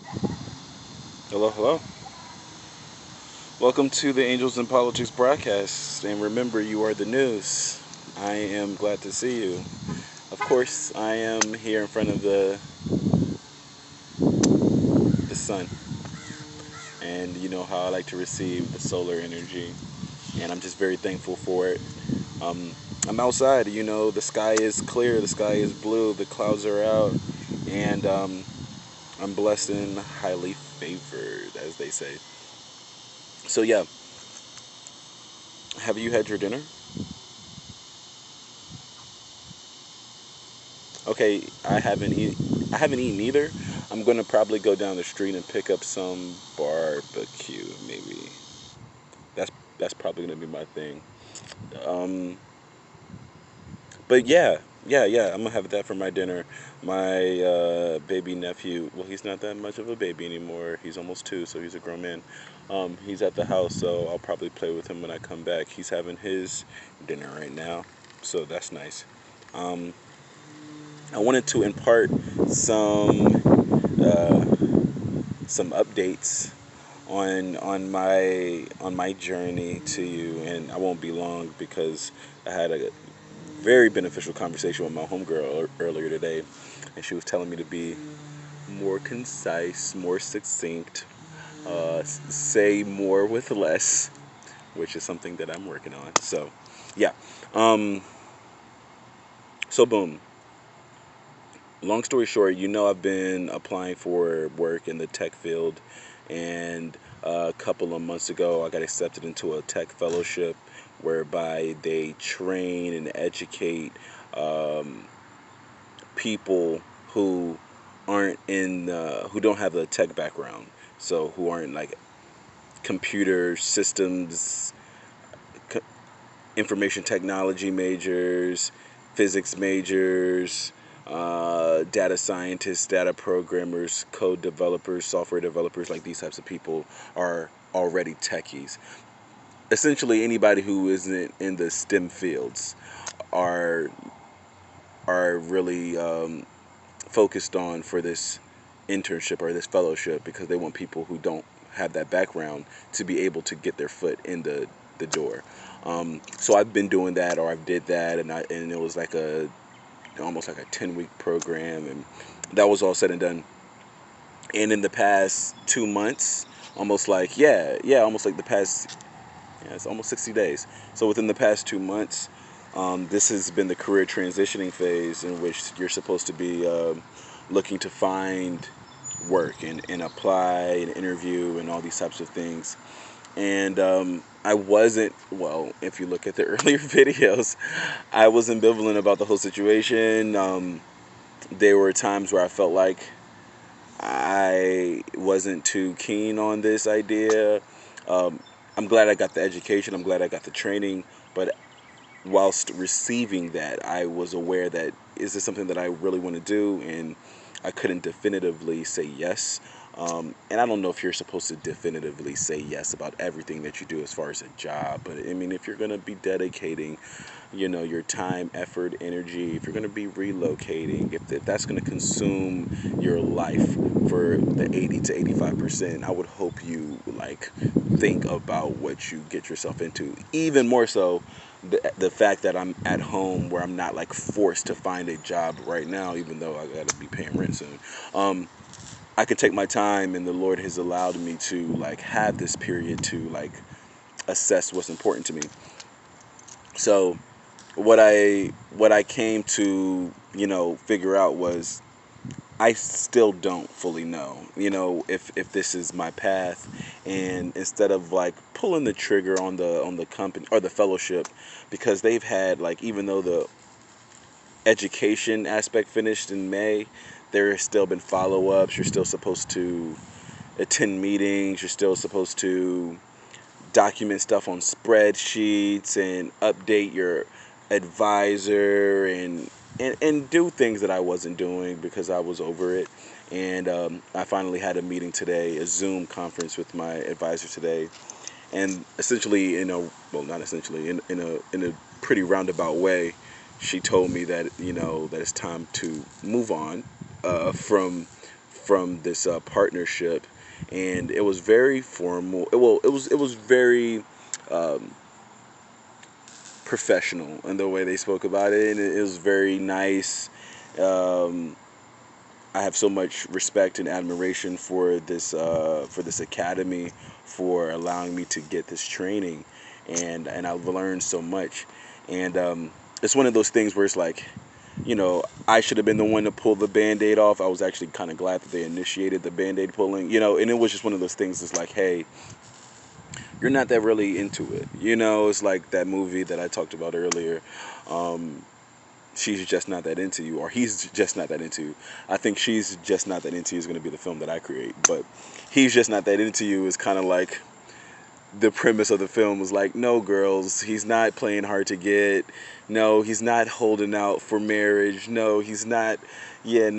Hello, hello. Welcome to the Angels in Politics broadcast. And remember, you are the news. I am glad to see you. Of course, I am here in front of the sun. And you know how I like to receive the solar energy. And I'm just very thankful for it. Um, I'm outside. The sky is clear, the sky is blue, the clouds are out. And I'm blessed and highly favored, as they say. So, yeah, have you had your dinner? Okay, I haven't eaten either. I'm gonna probably go down the street and pick up some barbecue. Maybe that's probably gonna be my thing. Um, but yeah. I'm gonna have that for my dinner. My baby nephew. Well, he's not that much of a baby anymore. He's almost 2, so he's a grown man. He's at the house, so I'll probably play with him when I come back. He's having his dinner right now, so that's nice. Um, I wanted to impart uh, some updates on my journey to you, and I won't be long because I had a very beneficial conversation with my homegirl earlier today, and she was telling me to be more concise, more succinct, say more with less, which is something that I'm working on. So, yeah. Um, so boom. Long story short, I've been applying for work in the tech field, and a couple of months ago, I got accepted into a tech fellowship whereby they train and educate um, people who who don't have a tech background, so who aren't like computer systems, co- information technology majors, physics majors, data scientists, data programmers, code developers, software developers, like these types of people are already techies. Essentially, anybody who isn't in the STEM fields are really focused on for this internship or this fellowship because they want people who don't have that background to be able to get their foot in the door. So I've been doing that, or I've did that, and it was like almost like a 10-week program, and that was all said and done. And in the past 2 months, almost like the past, yeah, it's almost 60 days. So within the past 2 months, this has been the career transitioning phase in which you're supposed to be looking to find work and apply and interview and all these types of things. And I wasn't, well, if you look at the earlier videos, I was ambivalent about the whole situation. There were times where I felt like I wasn't too keen on this idea. Um, I'm glad I got the education, I'm glad I got the training, but whilst receiving that, I was aware that is this something that I really want to do, and I couldn't definitively say yes. And I don't know if you're supposed to definitively say yes about everything that you do as far as a job, but I mean, if you're going to be dedicating, your time, effort, energy, if you're going to be relocating, if that's going to consume your life for the 80 to 85%, I would hope you like think about what you get yourself into. Even more so, the fact that I'm at home where I'm not like forced to find a job right now, even though I got to be paying rent soon. I could take my time, and the Lord has allowed me to like have this period to like assess what's important to me. So what I came to figure out was I still don't fully know if this is my path, and instead of like pulling the trigger on the company or the fellowship, because they've had like, even though the education aspect finished in May, there has still been follow-ups. You're still supposed to attend meetings, you're still supposed to document stuff on spreadsheets and update your advisor, and do things that I wasn't doing because I was over it. And I finally had a meeting today, a Zoom conference with my advisor today, and essentially, well, not essentially, in a pretty roundabout way, she told me that that it's time to move on from from this partnership, and it was very formal. It was very professional in the way they spoke about it, and it was very nice. Um, I have so much respect and admiration for this academy, for allowing me to get this training, and I've learned so much. And it's one of those things where it's like, I should have been the one to pull the Band-Aid off. I was actually kind of glad that they initiated the Band-Aid pulling, and it was just one of those things. It's like, hey, you're not that really into it. It's like that movie that I talked about earlier. Um, she's just not that into you, or he's just not that into you. I think she's just not that into you is going to be the film that I create, but he's just not that into you is kind of like the premise of the film. Was like, no, girls, he's not playing hard to get. No, he's not holding out for marriage. No, he's not, in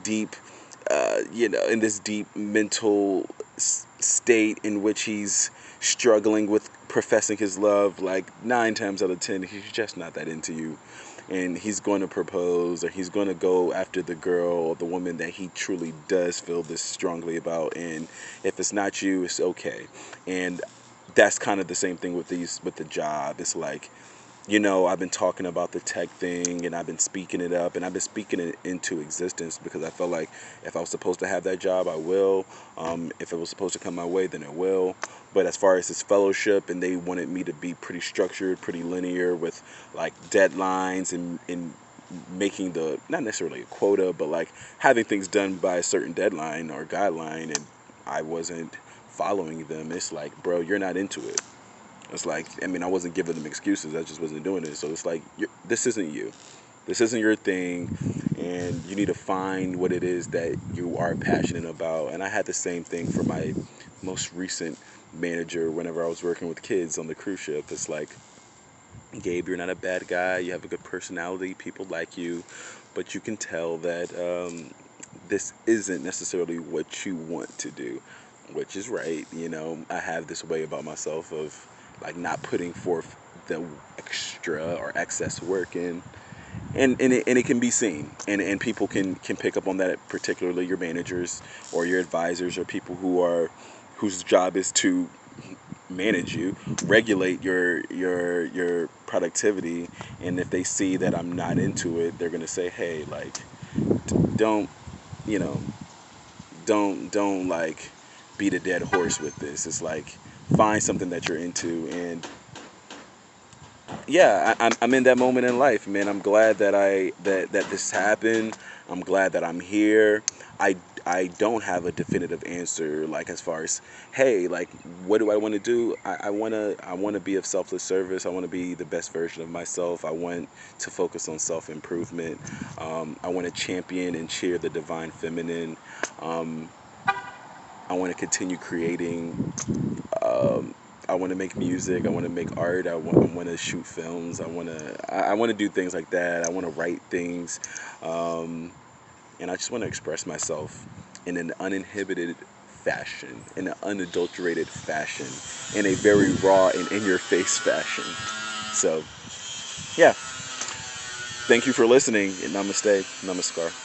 deep, in this deep mental state in which he's struggling with professing his love. Like 9 times out of 10, he's just not that into you, and he's going to propose, or he's going to go after the girl or the woman that he truly does feel this strongly about. And if it's not you, it's okay. And that's kind of the same thing with the job. It's like, I've been talking about the tech thing, and I've been speaking it up, and I've been speaking it into existence, because I felt like if I was supposed to have that job, I will. If it was supposed to come my way, then it will. But as far as this fellowship, and they wanted me to be pretty structured, pretty linear, with like deadlines, and making not necessarily a quota, but like having things done by a certain deadline or guideline, and I wasn't following them. It's like, bro, you're not into it. It's like, I wasn't giving them excuses. I just wasn't doing it. So it's like, this isn't you. This isn't your thing, and you need to find what it is that you are passionate about. And I had the same thing for my most recent manager whenever I was working with kids on the cruise ship. It's like, Gabe, you're not a bad guy. You have a good personality. People like you, but you can tell that this isn't necessarily what you want to do, which is right. I have this way about myself of like not putting forth the extra or excess work in, and it can be seen, and people can pick up on that, particularly your managers or your advisors, or people whose job is to manage you, regulate your productivity. And if they see that I'm not into it, they're gonna say, hey, like, don't you know don't like beat a dead horse with this. It's like, find something that you're into. And yeah, I'm in that moment in life, man. I'm glad that this happened. I'm glad that I'm here. I don't have a definitive answer, like, as far as, hey, like, what do I want to do? I want to be of selfless service. I want to be the best version of myself. I want to focus on self-improvement. I want to champion and cheer the divine feminine. Um, I want to continue creating. I want to make music. I want to make art. I want to shoot films. I want to do things like that. I want to write things, and I just want to express myself in an uninhibited fashion, in an unadulterated fashion, in a very raw and in-your-face fashion. So, yeah. Thank you for listening. And namaste, namaskar.